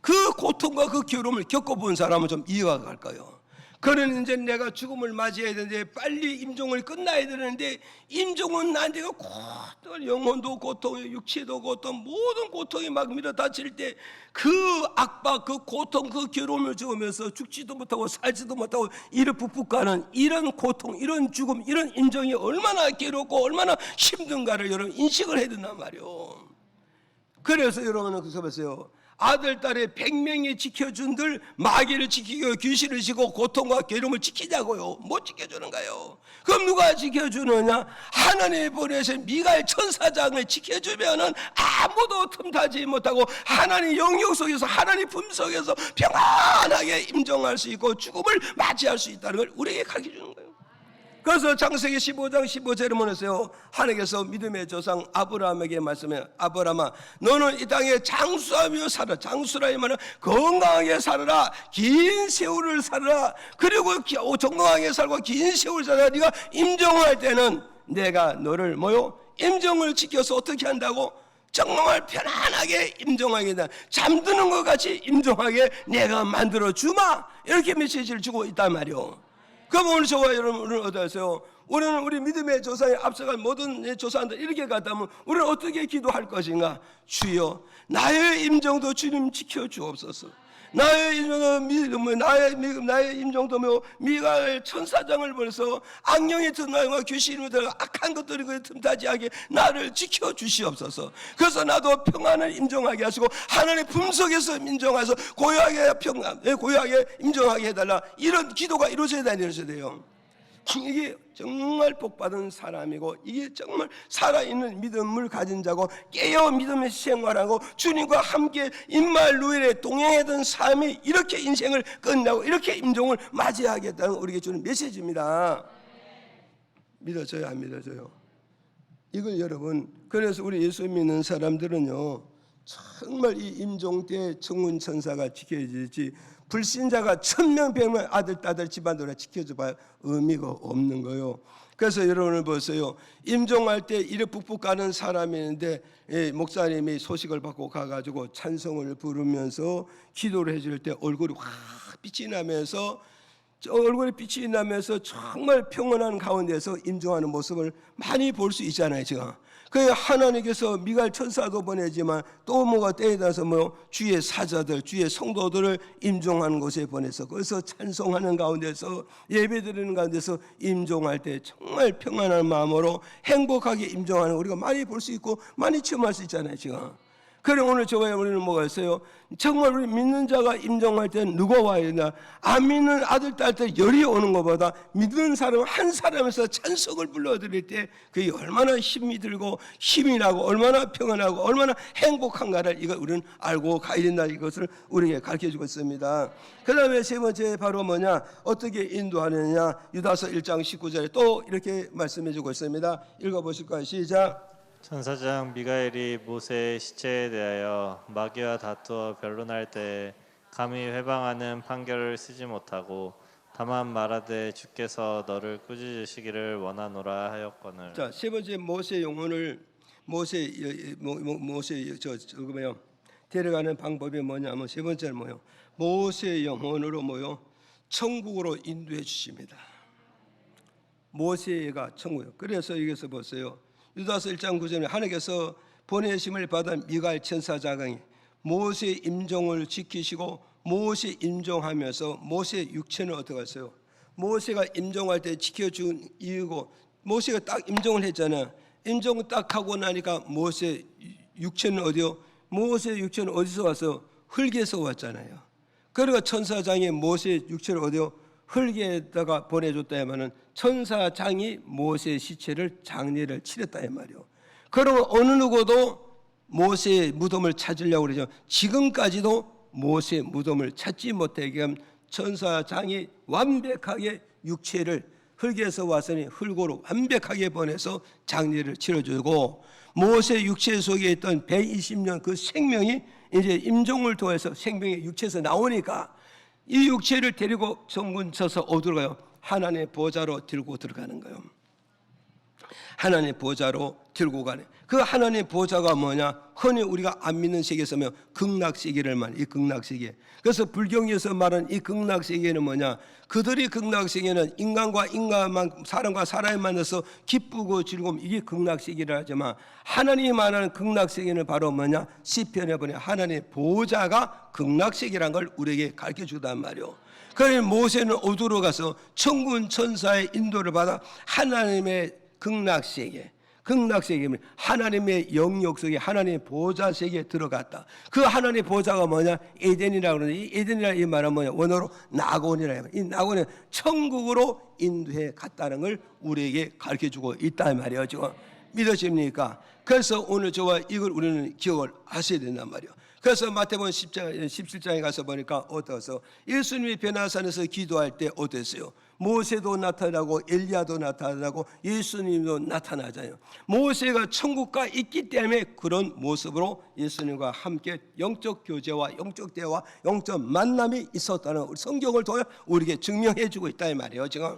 그 고통과 그 괴로움을 겪어본 사람은 좀 이해가 갈까요? 그러니 이제 내가 죽음을 맞이해야 되는데 빨리 임종을 끝나야 되는데 임종은 나한테가 고통, 영혼도 고통, 육체도 고통, 모든 고통이 막 밀어닥칠 때 그 압박, 그 고통, 그 괴로움을 죽으면서 죽지도 못하고 살지도 못하고 이를 푹푹 가는 이런 고통, 이런 죽음, 이런 임종이 얼마나 괴롭고 얼마나 힘든가를 여러분 인식을 해야 된단 말이에요. 그래서 여러분은 그래서 보세요. 아들, 딸의 100명이 지켜준들 마귀를 지키고 귀신을 지키고 고통과 괴로움을 지키자고요. 못 지켜주는가요? 그럼 누가 지켜주느냐? 하나님이 보내신 미가엘 천사장을 지켜주면은 아무도 틈타지 못하고 하나님 영역 속에서 하나님 품 속에서 평안하게 임종할 수 있고 죽음을 맞이할 수 있다는 걸 우리에게 가르쳐주는 거예요. 그래서 창세기 15장 15절에 보내세요. 하나님께서 믿음의 조상 아브라함에게 말씀해요. 아브라함아, 너는 이 땅에 장수하며 살아. 장수라 이 말은 건강하게 살아라. 긴 세월을 살아라. 그리고 건강하게 살고 긴 세월을 살아라. 네가 임종할 때는 내가 너를 뭐요? 임종을 지켜서 어떻게 한다고? 정말 편안하게 임종하겠다. 잠드는 것 같이 임종하게 내가 만들어 주마. 이렇게 메시지를 주고 있단 말이요. 그럼 오늘 저와 여러분은 어떠세요? 우리는 우리 믿음의 조상에 앞서갈 모든 조상들 이렇게 갔다면 우리는 어떻게 기도할 것인가? 주여, 나의 임종도 주님 지켜주옵소서. 나의 임종도 미가엘 천사장을 보내서 악령의 틈나와 귀신이 들어 악한 것들이 그에 틈타지 하게 나를 지켜주시옵소서. 그래서 나도 평안을 임종하게 하시고 하나님의 품속에서 임종하셔서 고요하게 임종하게 해달라. 이런 기도가 이루어져야 돼요. 이게 정말 복받은 사람이고 이게 정말 살아있는 믿음을 가진 자고 깨어 믿음의 생활하고 주님과 함께 임마누엘에 동행하던 삶이 이렇게 인생을 끝나고 이렇게 임종을 맞이하겠다는 우리에게 주는 메시지입니다. 믿어져요, 안 믿어져요? 이걸 여러분, 그래서 우리 예수 믿는 사람들은요 정말 이 임종 때 천군 천사가 지켜지지 불신자가 1000명 100명 아들 딸들 집안들을 지켜줘봐야 의미가 없는 거예요. 그래서 여러분을 보세요. 임종할 때 이래 북북 가는 사람이 있는데 목사님이 소식을 받고 가가지고 찬송을 부르면서 기도를 해줄 때 얼굴이 확 빛이 나면서 정말 평온한 가운데서 임종하는 모습을 많이 볼 수 있잖아요. 지금 그 하나님께서 미가엘 천사도 보내지만 또 뭐가 때에 따라서 주의 사자들, 주의 성도들을 임종하는 곳에 보내서 거기서 찬송하는 가운데서 예배드리는 가운데서 임종할 때 정말 평안한 마음으로 행복하게 임종하는 우리가 많이 볼 수 있고 많이 체험할 수 있잖아요. 지금 그래 오늘 저와 우리는 뭐가 있어요? 정말 우리 믿는 자가 임종할 때는 누가 와야 되나? 안 믿는 아들 딸들 열이 오는 것보다 믿는 사람 한 사람에서 찬송을 불러드릴 때 그게 얼마나 힘이 들고 힘이 나고 얼마나 평안하고 얼마나 행복한가를 이거 우리는 알고 가야 된다. 이것을 우리에게 가르쳐주고 있습니다. 그 다음에 세 번째 바로 뭐냐? 어떻게 인도하느냐? 유다서 1장 19절에 또 이렇게 말씀해주고 있습니다. 읽어보실까요? 시작. 천사장 미가엘이 모세의 시체에 대하여 마귀와 다투어 변론할 때 감히 회방하는 판결을 쓰지 못하고 다만 말하되 주께서 너를 꾸짖으시기를 원하노라 하였거늘. 자, 세 번째 모세 영혼을 데려가는 방법이 뭐냐면 세 번째는 뭐요? 모세 영혼으로 천국으로 인도해 주십니다. 모세가 천국이요. 그래서 여기서 보세요. 유다서 1장 9절에 하나님께서 보내심을 받은 미가엘 천사장이 모세 임종을 지키시고 모세 임종하면서 모세 육체는 어떻게 했어요? 모세가 임종할 때 지켜준 이유고 모세가 딱 임종을 했잖아요. 임종을 딱 하고 나니까 모세 육체는 어디요? 모세 육체는 어디서 왔어? 흙에서 왔잖아요. 그러니까 천사장이 모세 육체를 어디요? 흙에다가 보내줬다 하면은 천사장이 모세의 시체를 장례를 치렀다 이 말이요. 그러면 어느 누구도 모세의 무덤을 찾으려고 그러죠. 지금까지도 모세의 무덤을 찾지 못하게 하면 천사장이 완벽하게 육체를 흙에서 왔으니 흙으로 완벽하게 보내서 장례를 치러주고 모세 육체 속에 있던 120년 그 생명이 이제 임종을 통해서 생명의 육체에서 나오니까 이 육체를 데리고 정문 쳐서 어디로 가요? 하나님의 보좌로 들고 들어가는 거예요. 하나님의 보좌로 들고 가네. 그 하나님의 보좌가 뭐냐? 흔히 우리가 안 믿는 세계에서 극락세계를 말해. 이 극락세계. 그래서 불경에서 말하는 이 극락세계는 뭐냐? 그들이 극락세계는 인간과 인간만 사람과 사람이 만나서 기쁘고 즐거움 이게 극락세계라 하지만 하나님이 말하는 극락세계는 바로 뭐냐? 시편에 보면 하나님의 보좌가 극락세계라는 걸 우리에게 가르쳐주단 말이요. 그래서 모세는 어디로 가서 천군 천사의 인도를 받아 하나님의 극락세계 하나님의 영역 속에 하나님의 보좌 세계에 들어갔다. 그 하나님의 보좌가 뭐냐? 에덴이라고 그러는데 이 에덴이라는 이 말은 뭐냐? 원어로 낙원이라. 이 낙원은 천국으로 인도해 갔다는 걸 우리에게 가르쳐주고 있다 말이에요. 지금 믿으십니까? 그래서 오늘 저와 이걸 우리는 기억을 하셔야 된단 말이에요. 그래서 마태복음 17장에 가서 보니까 어떠서 예수님이 변화산에서 기도할 때 어땠어요? 모세도 나타나고 엘리야도 나타나고 예수님도 나타나잖아요. 모세가 천국과 있기 때문에 그런 모습으로 예수님과 함께 영적 교제와 영적 대화, 영적 만남이 있었다는 성경을 통해 우리에게 증명해 주고 있다 이 말이에요. 지금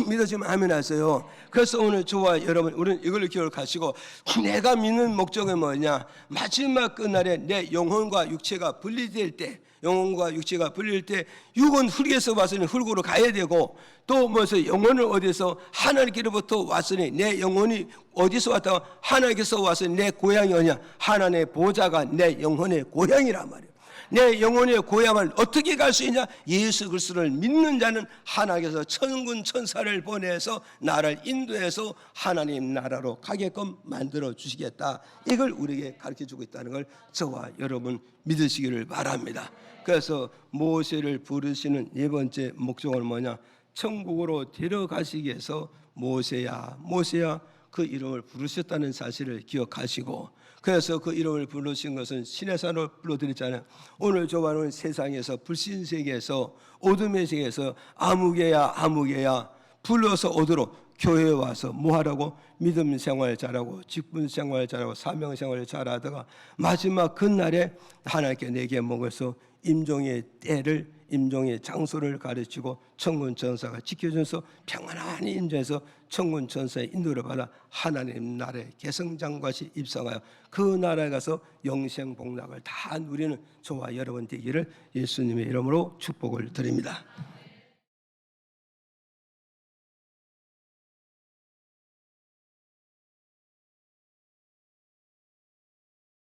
믿어지면 아멘 하세요. 그래서 오늘 저와 여러분 우리는 이걸 기억하시고, 내가 믿는 목적은 뭐냐? 마지막 그날에 내 영혼과 육체가 분리될 때, 영혼과 육체가 분릴 때 육은 흙에서 왔으니 흙으로 가야 되고, 또 뭐서 영혼은 어디서 하나님께로부터 왔으니 내 영혼이 어디서 왔다고? 하나님께서 왔으니 내 고향이 어디냐? 하나님의 보좌가 내 영혼의 고향이란 말이에요. 내 영혼의 고향을 어떻게 갈 수 있냐? 예수 그리스도를 믿는 자는 하나님께서 천군 천사를 보내서 나를 인도해서 하나님 나라로 가게끔 만들어 주시겠다. 이걸 우리에게 가르쳐주고 있다는 걸 저와 여러분 믿으시기를 바랍니다. 그래서 모세를 부르시는 네 번째 목적은 뭐냐? 천국으로 데려가시기 위해서 모세야 모세야 그 이름을 부르셨다는 사실을 기억하시고, 그래서 그 이름을 부르신 것은 신의 산으로 불러드렸잖아요. 오늘 저와는 세상에서 불신 세계에서 어둠의 세계에서 아무개야 불러서 어디로? 교회에 와서 뭐하라고? 믿음 생활 잘하고 직분 생활 잘하고 사명 생활 잘하다가 마지막 그날에 하나님께 내게 먹어서 임종의 때를, 임종의 장소를 가르치고 천군 천사가 지켜줘서 평안히 임재해서 천군 천사의 인도를 받아 하나님 나라의 계승장과시 입성하여 그 나라에 가서 영생 복락을 다 누리는 저와 여러분 되기를 예수님의 이름으로 축복을 드립니다.